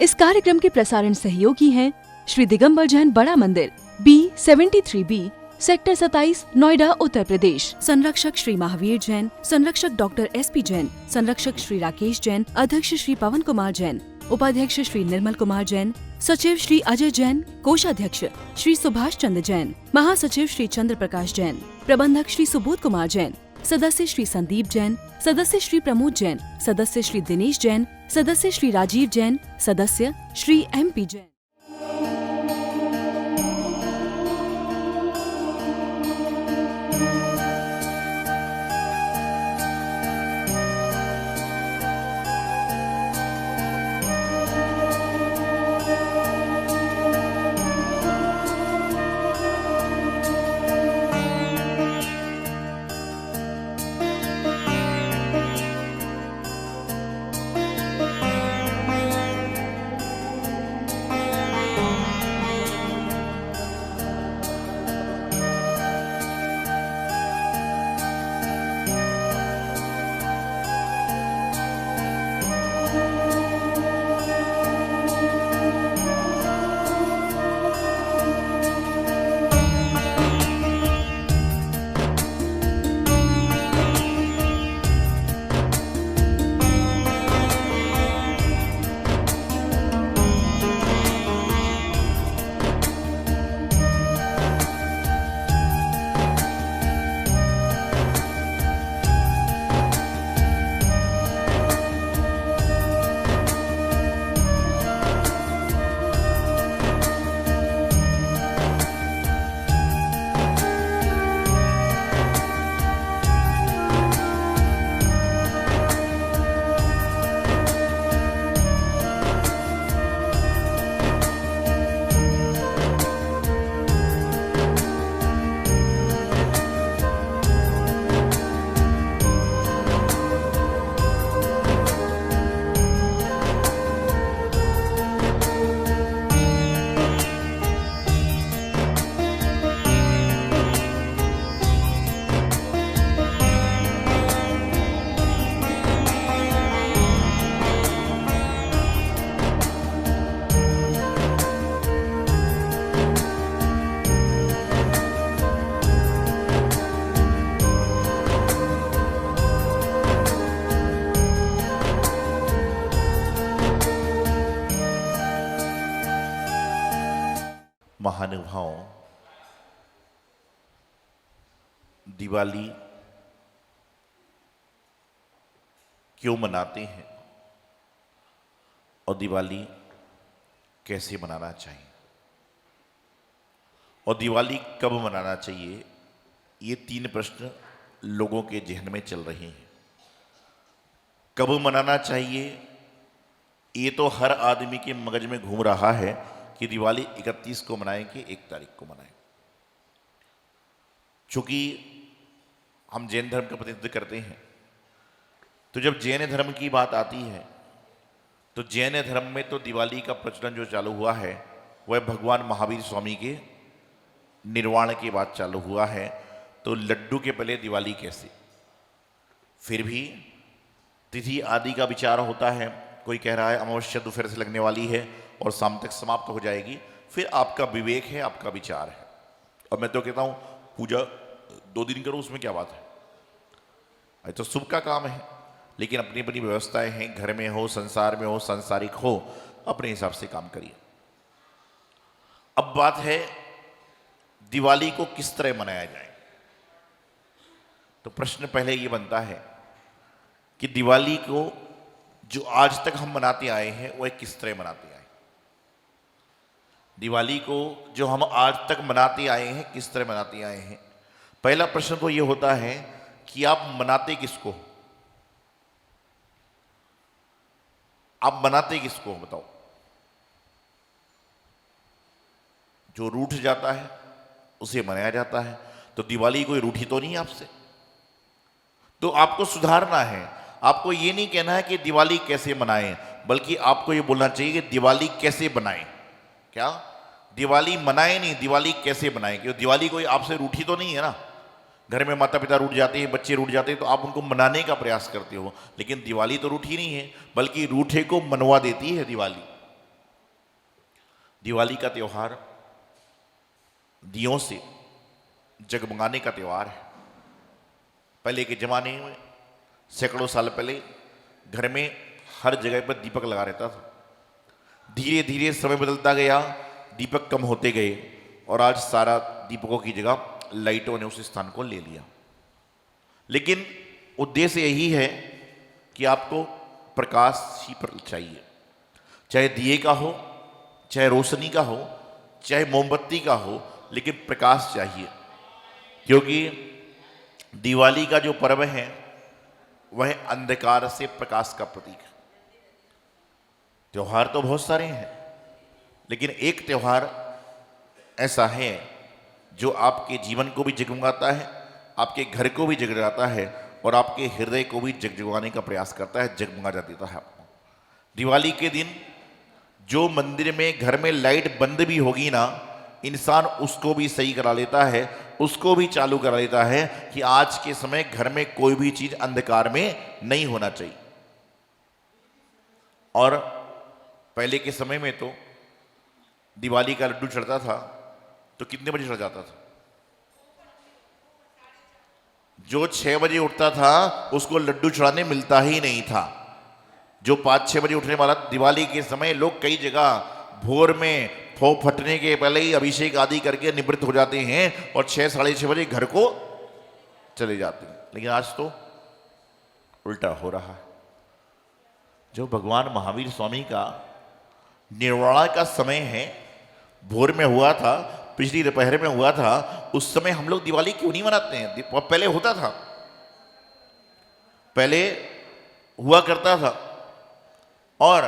इस कार्यक्रम के प्रसारण सहयोगी हैं श्री दिगंबर जैन बड़ा मंदिर, B73B, सेक्टर 27, नोएडा, उत्तर प्रदेश। संरक्षक श्री महावीर जैन, संरक्षक डॉक्टर SP जैन, संरक्षक श्री राकेश जैन, अध्यक्ष श्री पवन कुमार जैन, उपाध्यक्ष श्री निर्मल कुमार जैन, सचिव श्री अजय जैन, कोषाध्यक्ष श्री सुभाष चंद्र जैन, महासचिव श्री चंद्र प्रकाश जैन, प्रबंधक श्री सुबोध कुमार जैन, सदस्य श्री संदीप जैन, सदस्य श्री प्रमोद जैन, सदस्य श्री दिनेश जैन, सदस्य श्री राजीव जैन, सदस्य श्री MP जैन। महानुभाव, दिवाली क्यों मनाते हैं और दिवाली कैसे मनाना चाहिए और दिवाली कब मनाना चाहिए, ये 3 प्रश्न लोगों के जहन में चल रहे हैं। कब मनाना चाहिए ये तो हर आदमी के मगज में घूम रहा है कि दिवाली 31 को मनाएं कि 1 तारीख को मनाएं। चूंकि हम जैन धर्म का प्रतिनिधित्व करते हैं, तो जब जैन धर्म की बात आती है तो जैन धर्म में तो दिवाली का प्रचलन जो चालू हुआ है वह भगवान महावीर स्वामी के निर्वाण के बाद चालू हुआ है। तो लड्डू के पहले दिवाली कैसे? फिर भी तिथि आदि का विचार होता है। कोई कह रहा है अमावस्या दोपहर से लगने वाली है और शाम तक समाप्त हो जाएगी। फिर आपका विवेक है, आपका विचार है। और मैं तो कहता हूं पूजा 2 दिन करो, उसमें क्या बात है? ये तो शुभ का काम है, लेकिन अपनी अपनी व्यवस्थाएं हैं। घर में हो, संसार में हो, सांसारिक हो, अपने हिसाब से काम करिए। अब बात है दिवाली को किस तरह मनाया जाए। तो प्रश्न पहले ये बनता है कि दिवाली को जो आज तक हम मनाते आए हैं वह किस तरह मनाते आए। दिवाली को जो हम आज तक मनाते आए हैं किस तरह मनाते आए हैं। पहला प्रश्न तो ये होता है कि आप मनाते किसको? आप मनाते किसको बताओ? जो रूठ जाता है उसे मनाया जाता है। तो दिवाली कोई रूठी तो नहीं आपसे। तो आपको सुधारना है। आपको ये नहीं कहना है कि दिवाली कैसे मनाएं, बल्कि आपको ये बोलना चाहिए कि दिवाली कैसे बनाएं। क्या? दिवाली मनाएं नहीं, दिवाली कैसे बनाएं। क्योंकि दिवाली कोई आपसे रूठी तो नहीं है ना। घर में माता पिता रूठ जाते हैं, बच्चे रूठ जाते हैं, तो आप उनको मनाने का प्रयास करते हो। लेकिन दिवाली तो रूठी नहीं है, बल्कि रूठे को मनवा देती है दिवाली। दिवाली का त्यौहार दियों से जगमगाने का त्यौहार है। पहले के जमाने में सैकड़ों साल पहले घर में हर जगह पर दीपक लगा रहता था। धीरे धीरे समय बदलता गया, दीपक कम होते गए और आज सारा दीपकों की जगह लाइटों ने उस स्थान को ले लिया। लेकिन उद्देश्य यही है कि आपको प्रकाश ही चाहिए, चाहे दिए का हो, चाहे रोशनी का हो, चाहे मोमबत्ती का हो, लेकिन प्रकाश चाहिए। क्योंकि दिवाली का जो पर्व है वह अंधकार से प्रकाश का प्रतीक है। त्योहार तो बहुत सारे हैं, लेकिन एक त्योहार ऐसा है जो आपके जीवन को भी जगमगाता है, आपके घर को भी जगमगाता है और आपके हृदय को भी जगमगाने का प्रयास करता है, जगमगा देता है आपको। दिवाली के दिन जो मंदिर में घर में लाइट बंद भी होगी ना, इंसान उसको भी सही करा लेता है, उसको भी चालू करा लेता है कि आज के समय घर में कोई भी चीज अंधकार में नहीं होना चाहिए। और पहले के समय में तो दिवाली का लड्डू चढ़ता था तो कितने बजे चढ़ जाता था? जो 6 बजे उठता था उसको लड्डू चढ़ाने मिलता ही नहीं था। जो 5-6 बजे उठने वाला, दिवाली के समय लोग कई जगह भोर में फटने के पहले ही अभिषेक आदि करके निवृत्त हो जाते हैं और 6-6:30 बजे घर को चले जाते हैं। लेकिन आज तो उल्टा हो रहा है। जो भगवान महावीर स्वामी का निर्वाणा का समय है, भोर में हुआ था, पिछली दोपहर में हुआ था, उस समय हम लोग दिवाली क्यों नहीं मनाते हैं? पहले होता था, पहले हुआ करता था। और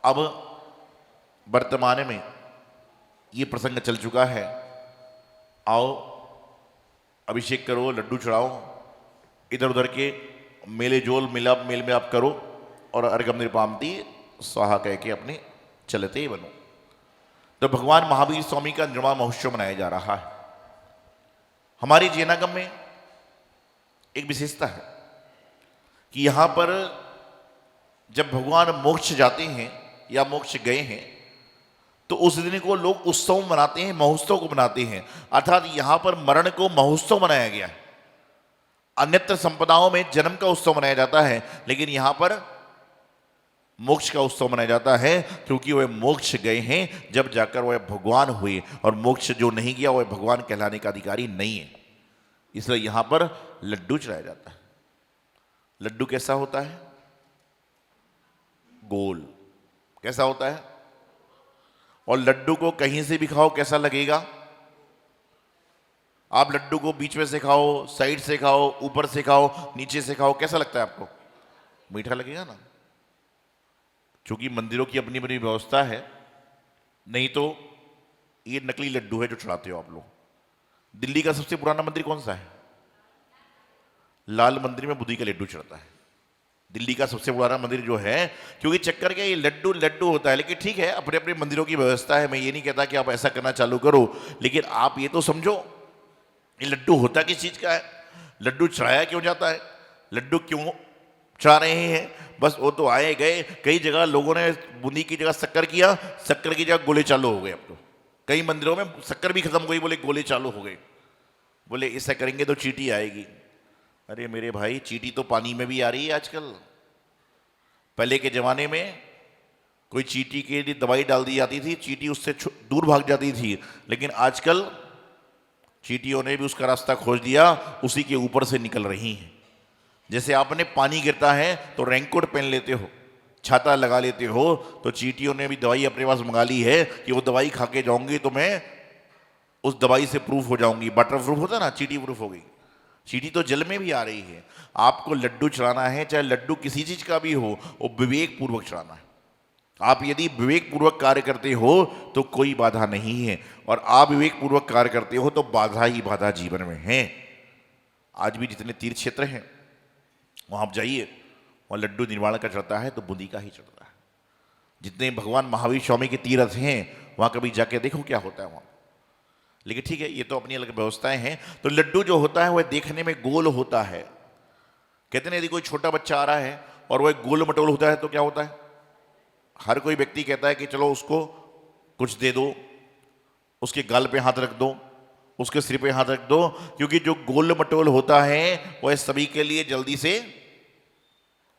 अब वर्तमान में ये प्रसंग चल चुका है, आओ अभिषेक करो, लड्डू चढ़ाओ, इधर उधर के मेले जोल मेल मिलाप करो और अर्घम निर्पामती स्वाहा कह के अपने चलते ही बनो। तो भगवान महावीर स्वामी का निर्वाण महोत्सव मनाया जा रहा है। हमारे जैनागम में एक विशेषता है कि यहां पर जब भगवान मोक्ष जाते हैं या मोक्ष गए हैं तो उस दिन को लोग उत्सव मनाते हैं, महोत्सव को मनाते हैं। अर्थात यहां पर मरण को महोत्सव मनाया गया है। अन्यत्र संपदाओं में जन्म का उत्सव मनाया जाता है, लेकिन यहां पर मोक्ष का उत्सव मनाया जाता है, क्योंकि वह मोक्ष गए हैं जब जाकर वह भगवान हुए, और मोक्ष जो नहीं गया वह भगवान कहलाने का अधिकारी नहीं है। इसलिए यहां पर लड्डू चढ़ाया जाता है। लड्डू कैसा होता है? गोल। कैसा होता है? और लड्डू को कहीं से भी खाओ कैसा लगेगा? आप लड्डू को बीच में से खाओ, साइड से खाओ, ऊपर से खाओ, नीचे से खाओ, कैसा लगता है आपको? मीठा लगेगा ना। क्योंकि मंदिरों की अपनी अपनी व्यवस्था है, नहीं तो ये नकली लड्डू है जो चढ़ाते हो आप लोग। दिल्ली का सबसे पुराना मंदिर कौन सा है? लाल मंदिर में बुद्धि का लड्डू चढ़ता है। दिल्ली का सबसे पुराना मंदिर जो है, क्योंकि चक्कर क्या, ये लड्डू लड्डू होता है। लेकिन ठीक है, अपने अपने मंदिरों की व्यवस्था है, मैं ये नहीं कहता कि आप ऐसा करना चालू करो, लेकिन आप ये तो समझो ये लड्डू होता किस चीज का है, लड्डू चढ़ाया क्यों जाता है, लड्डू क्यों चढ़ा रहे हैं? बस वो तो आए गए। कई जगह लोगों ने बूंदी की जगह शक्कर किया, शक्कर की जगह गोले चालू हो गए। अब तो कई मंदिरों में शक्कर भी खत्म हो गई, बोले गोले चालू हो गए, बोले ऐसा करेंगे तो चींटी आएगी। अरे मेरे भाई, चींटी तो पानी में भी आ रही है आजकल। पहले के जमाने में कोई चींटी के लिए दवाई डाल दी जाती थी, चींटी उससे दूर भाग जाती थी, लेकिन आजकल चींटियों ने भी उसका रास्ता खोज दिया, उसी के ऊपर से निकल रही हैं। जैसे आपने पानी गिरता है तो रेनकोट पहन लेते हो, छाता लगा लेते हो, तो चींटियों ने भी दवाई अपने पास मंगा ली है कि वो दवाई खा के जाऊंगी तो मैं उस दवाई से प्रूफ हो जाऊंगी। बटर प्रूफ होता है ना, चींटी प्रूफ हो गई। चींटी तो जल में भी आ रही है। आपको लड्डू चढ़ाना है, चाहे लड्डू किसी चीज का भी हो, वो विवेक पूर्वक चढ़ाना है। आप यदि विवेक पूर्वक कार्य करते हो तो कोई बाधा नहीं है, और आप विवेक पूर्वक कार्य करते हो तो बाधा ही बाधा जीवन में है। आज भी जितने तीर्थ क्षेत्र हैं वहां आप जाइए, वहां लड्डू निर्वाण का चढ़ता है तो बूंदी का ही चढ़ता है। जितने भगवान महावीर स्वामी के तीर्थ हैं वहां कभी जाके देखो क्या होता है वहां। लेकिन ठीक है, ये तो अपनी अलग व्यवस्थाएं हैं। तो लड्डू जो होता है वह देखने में गोल होता है। कहते हैं यदि कोई छोटा बच्चा आ रहा है और वह गोल मटोल होता है तो क्या होता है? हर कोई व्यक्ति कहता है कि चलो उसको कुछ दे दो, उसके गाल पे हाथ रख दो, उसके सिर पे हाथ रख दो, क्योंकि जो गोल मटोल होता है वह सभी के लिए जल्दी से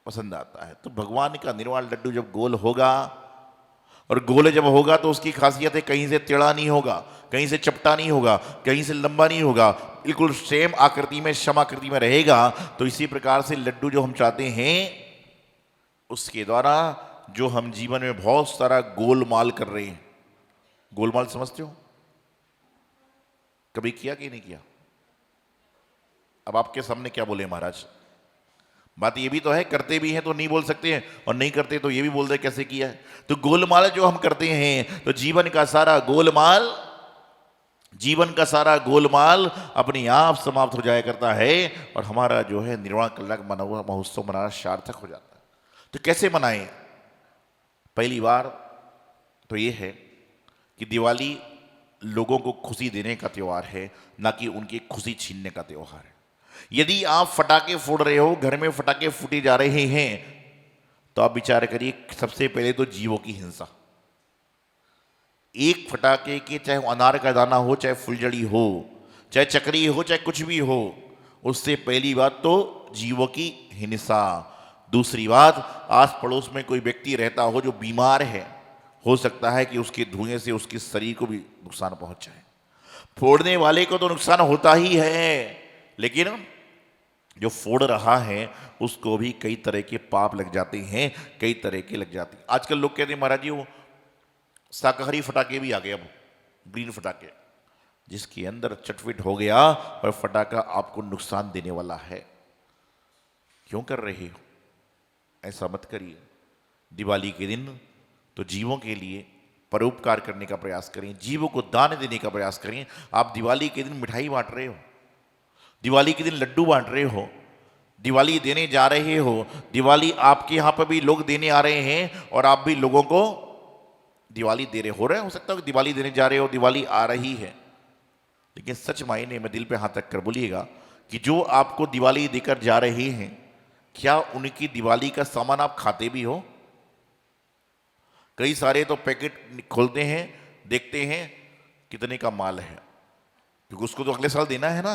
पसंद आता है। तो भगवान का निर्वाण लड्डू जब गोल होगा, और गोल जब होगा तो उसकी खासियत है कहीं से टेढ़ा नहीं होगा, कहीं से चपटा नहीं होगा, कहीं से लंबा नहीं होगा, बिल्कुल सेम आकृति में, समाकृति में रहेगा। तो इसी प्रकार से लड्डू जो हम चाहते हैं, उसके द्वारा जो हम जीवन में बहुत सारा गोलमाल कर रहे हैं। गोलमाल समझते हो? कभी किया कि नहीं किया? अब आपके सामने क्या बोले महाराज? बात ये भी तो है, करते भी हैं तो नहीं बोल सकते हैं, और नहीं करते तो ये भी बोल दे कैसे किया है। तो गोलमाल जो हम करते हैं, तो जीवन का सारा गोलमाल, जीवन का सारा गोलमाल अपने आप समाप्त हो जाया करता है, और हमारा जो है निर्वाण कल्याण महोत्सव मनाना सार्थक हो जाता है। तो कैसे मनाएं? पहली बार तो ये है कि दिवाली लोगों को खुशी देने का त्योहार है, ना कि उनकी खुशी छीनने का त्योहार है। यदि आप फटाके फोड़ रहे हो, घर में फटाके फूटे जा रहे हैं, तो आप विचार करिए, सबसे पहले तो जीवों की हिंसा। एक फटाके के, चाहे अनार का दाना हो, चाहे फुलझड़ी हो, चाहे चक्री हो, चाहे कुछ भी हो, उससे पहली बात तो जीवों की हिंसा। दूसरी बात, आस पड़ोस में कोई व्यक्ति रहता हो जो बीमार है, हो सकता है कि उसके धुएं से उसके शरीर को भी नुकसान पहुंच जाए। फोड़ने वाले को तो नुकसान होता ही है, लेकिन जो फोड़ रहा है उसको भी कई तरह के पाप लग जाते हैं, कई तरह के लग जाते हैं। आजकल लोग कहते हैं महाराज जी वो शाकाहारी फटाके भी आ गए, अब ग्रीन फटाके, जिसके अंदर चटविट हो गया और फटाका आपको नुकसान देने वाला है। क्यों कर रहे हो? ऐसा मत करिए। दिवाली के दिन तो जीवों के लिए परोपकार करने का प्रयास करें, जीवों को दान देने का प्रयास करें। आप दिवाली के दिन मिठाई बांट रहे हो, दिवाली के दिन लड्डू बांट रहे हो, दिवाली देने जा रहे हो, दिवाली आपके यहाँ पर भी लोग देने आ रहे हैं, और आप भी लोगों को दिवाली दे रहे हो सकता है कि दिवाली देने जा रहे हो, दिवाली आ रही है, लेकिन सच मायने में दिल पे हाथ रख कर बोलिएगा कि जो आपको दिवाली देकर जा रहे हैं, क्या उनकी दिवाली का सामान आप खाते भी हो? कई सारे तो पैकेट खोलते हैं, देखते हैं कितने का माल है, क्योंकि उसको तो अगले साल देना है ना।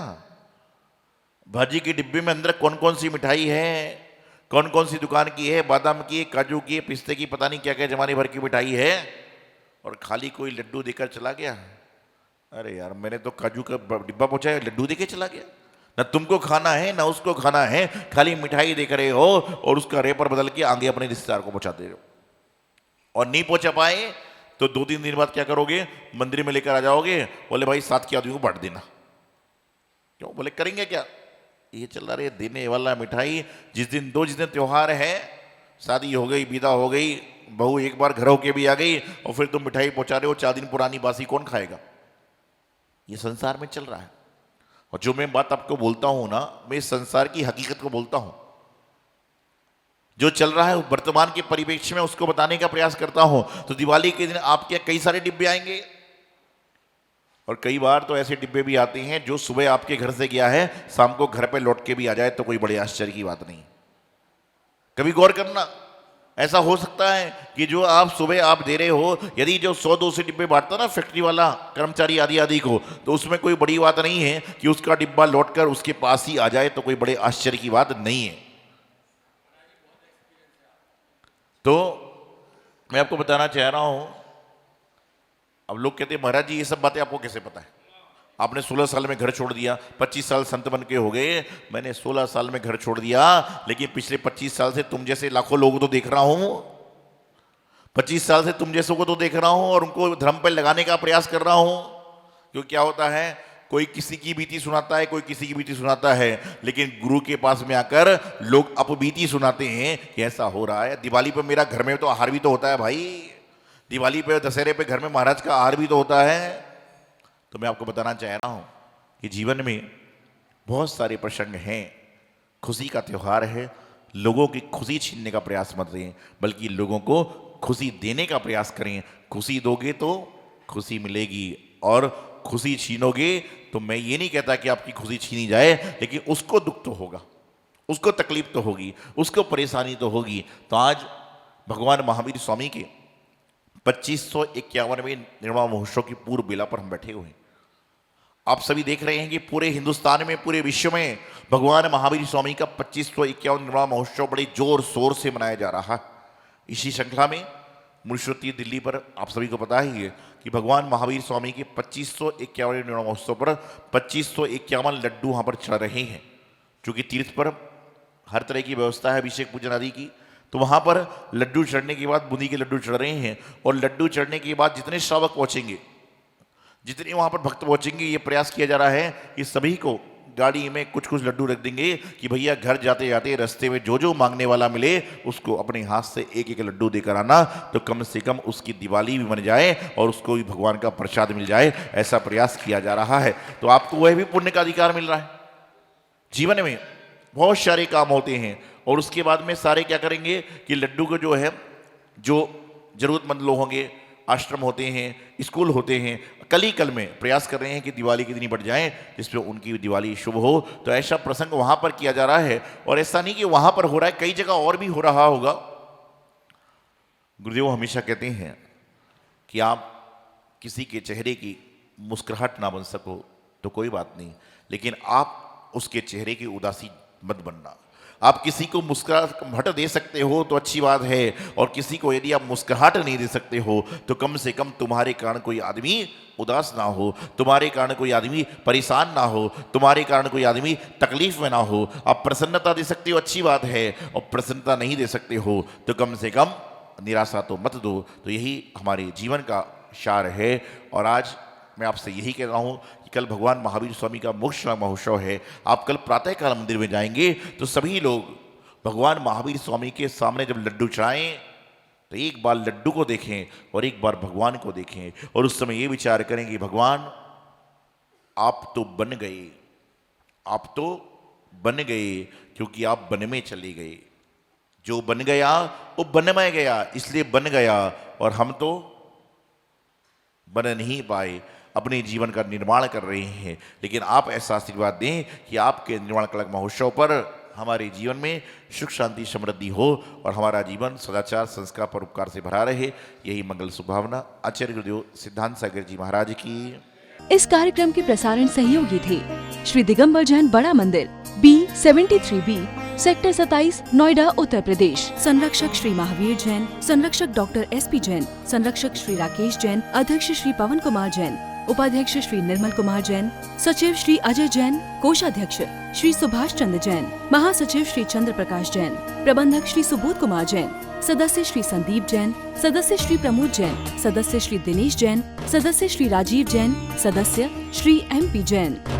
भाजी के डिब्बे में अंदर कौन कौन सी मिठाई है, कौन कौन सी दुकान की है, बादाम की, काजू की, पिस्ते की, पता नहीं क्या क्या जमाने भर की मिठाई है, और खाली कोई लड्डू देकर चला गया। अरे यार, मैंने तो काजू का डिब्बा पहुंचाया, लड्डू देके चला गया। ना तुमको खाना है ना उसको खाना है, खाली मिठाई देख रहे हो और उसका रेपर बदल के आगे अपने रिश्तेदार को पहुंचा दे रहे हो। और नहीं पहुंचा पाए तो 2-3 दिन बाद क्या करोगे? मंदिर में लेकर आ जाओगे, बोले भाई 7 के आदमी को बांट देना। क्यों? बोले करेंगे क्या? ये चल रहा है देने वाला मिठाई। जिस दिन त्योहार है, शादी हो गई, विदा हो गई, बहू एक बार घर होके भी आ गई, और फिर तुम मिठाई पहुंचा रहे हो 4 दिन पुरानी बासी, कौन खाएगा? ये संसार में चल रहा है। और जो मैं बात आपको बोलता हूं ना, मैं इस संसार की हकीकत को बोलता हूं। जो चल रहा है वर्तमान के परिप्रेक्ष्य में, उसको बताने का प्रयास करता हूं। तो दिवाली के दिन आपके कई सारे डिब्बे आएंगे, और कई बार तो ऐसे डिब्बे भी आते हैं जो सुबह आपके घर से गया है, शाम को घर पे लौट के भी आ जाए, तो कोई बड़े आश्चर्य की बात नहीं। कभी गौर करना, ऐसा हो सकता है कि जो आप सुबह आप दे रहे हो, यदि जो 100-200 डिब्बे बांटता ना फैक्ट्री वाला कर्मचारी आदि आदि को, तो उसमें कोई बड़ी बात नहीं है कि उसका डिब्बा लौटकर उसके पास ही आ जाए, तो कोई बड़े आश्चर्य की बात नहीं है। तो मैं आपको बताना चाह रहा हूं, अब लोग कहते हैं महाराज जी ये सब बातें आपको कैसे पता है? आपने 16 साल में घर छोड़ दिया, 25 साल संत बन के हो गए। मैंने 16 साल में घर छोड़ दिया, लेकिन पिछले 25 साल से तुम जैसे लाखों लोगों को तो देख रहा हूं, 25 साल से तुम जैसों को तो देख रहा हूं, और उनको धर्म पर लगाने का प्रयास कर रहा हूं। क्यों? क्या होता है, कोई किसी की बीती सुनाता है, कोई किसी की बीती सुनाता है, लेकिन गुरु के पास में आकर लोग अपबीती सुनाते हैं कि ऐसा हो रहा है। दिवाली पर मेरा घर में तो आहार भी तो होता है भाई, दिवाली पे, दशहरे पे घर में महाराज का आहार भी तो होता है। तो मैं आपको बताना चाह रहा हूं कि जीवन में बहुत सारे प्रसंग हैं, खुशी का त्यौहार है। लोगों की खुशी छीनने का प्रयास मत करें, बल्कि लोगों को खुशी देने का प्रयास करें। खुशी दोगे तो खुशी मिलेगी, और खुशी छीनोगे तो मैं ये नहीं कहता कि आपकी खुशी छीनी जाए, लेकिन उसको दुख तो होगा, उसको तकलीफ तो होगी, उसको परेशानी तो होगी। तो आज भगवान महावीर स्वामी के 2551वें निर्वाण महोत्सव की पूर्व बेला पर हम बैठे हुए हैं। आप सभी देख रहे हैं कि पूरे हिंदुस्तान में, पूरे विश्व में भगवान महावीर स्वामी का 2551 निर्वाण महोत्सव बड़े जोर शोर से मनाया जा रहा है। इसी श्रृंखला में मुनिश्रुति दिल्ली पर आप सभी को पता ही है कि भगवान महावीर स्वामी के 2551वें निर्वाण महोत्सव पर 2551 लड्डू वहाँ पर चढ़ रहे हैं। चूँकि तीर्थ पर हर तरह की व्यवस्था है अभिषेक पूजन आदि की, तो वहाँ पर लड्डू चढ़ने के बाद बूंदी के लड्डू चढ़ रहे हैं, और लड्डू चढ़ने के बाद जितने श्रावक पहुँचेंगे, जितने वहाँ पर भक्त पहुँचेंगे, ये प्रयास किया जा रहा है कि सभी को गाड़ी में कुछ कुछ लड्डू रख देंगे कि भैया घर जाते जाते रास्ते में जो जो मांगने वाला मिले उसको अपने हाथ से एक एक लड्डू देकर आना, तो कम से कम उसकी दिवाली भी बन जाए और उसको भी भगवान का प्रसाद मिल जाए। ऐसा प्रयास किया जा रहा है। तो आपको वह भी पुण्य का अधिकार मिल रहा है। जीवन में बहुत सारे काम होते हैं और उसके बाद में सारे क्या करेंगे कि लड्डू को जो है, जो जरूरतमंद लोग होंगे, आश्रम होते हैं, स्कूल होते हैं, कल ही कल में प्रयास कर रहे हैं कि दिवाली की दिन बढ़ जाएं जिसमें उनकी दिवाली शुभ हो। तो ऐसा प्रसंग वहाँ पर किया जा रहा है। और ऐसा नहीं कि वहाँ पर हो रहा है, कई जगह और भी हो रहा होगा। गुरुदेव हमेशा कहते हैं कि आप किसी के चेहरे की मुस्कुराहट ना बन सको तो कोई बात नहीं, लेकिन आप उसके चेहरे की उदासी मत बनना। आप किसी को मुस्कुराहट दे सकते हो तो अच्छी बात है, और किसी को यदि आप मुस्कुराहट नहीं दे सकते हो तो कम से कम तुम्हारे कारण कोई आदमी उदास ना हो, तुम्हारे कारण कोई आदमी परेशान ना हो, तुम्हारे कारण कोई आदमी तकलीफ में ना हो। आप प्रसन्नता दे सकते हो, अच्छी बात है, और प्रसन्नता नहीं दे सकते हो तो कम से कम निराशा तो मत दो। तो यही हमारे जीवन का सार है। और आज मैं आपसे यही कह रहा हूँ कि कल भगवान महावीर स्वामी का मोक्ष महोत्सव है। आप कल प्रातःकाल मंदिर में जाएंगे तो सभी लोग भगवान महावीर स्वामी के सामने जब लड्डू चढ़ाएं तो एक बार लड्डू को देखें और एक बार भगवान को देखें, और उस समय ये विचार करें कि भगवान आप तो बन गए, आप तो बन गए, क्योंकि आप बन में चले गए। जो बन गया वो बन में गया, इसलिए बन गया, और हम तो बन नहीं पाए, अपने जीवन का निर्माण कर रहे हैं। लेकिन आप ऐसा आशीर्वाद दें कि आपके निर्माण कलक महोत्सव पर हमारे जीवन में सुख शांति समृद्धि हो और हमारा जीवन सदाचार संस्कार परोपकार से भरा रहे। यही मंगल शुभभावना आचार्य गुरुदेव सिद्धांत सागर जी महाराज की। इस कार्यक्रम के प्रसारण सहयोगी थे श्री दिगंबर जैन बड़ा मंदिर, B73B, सेक्टर 27, नोएडा, उत्तर प्रदेश। संरक्षक श्री महावीर जैन, संरक्षक डॉक्टर SP जैन, संरक्षक श्री राकेश जैन, अध्यक्ष श्री पवन कुमार जैन, उपाध्यक्ष श्री निर्मल कुमार जैन, सचिव श्री अजय जैन, कोषाध्यक्ष श्री सुभाष चंद्र जैन, महासचिव श्री चंद्र प्रकाश जैन, प्रबंधक श्री सुबोध कुमार जैन, सदस्य श्री संदीप जैन, सदस्य श्री प्रमोद जैन, सदस्य श्री दिनेश जैन, सदस्य श्री राजीव जैन, सदस्य श्री MP जैन।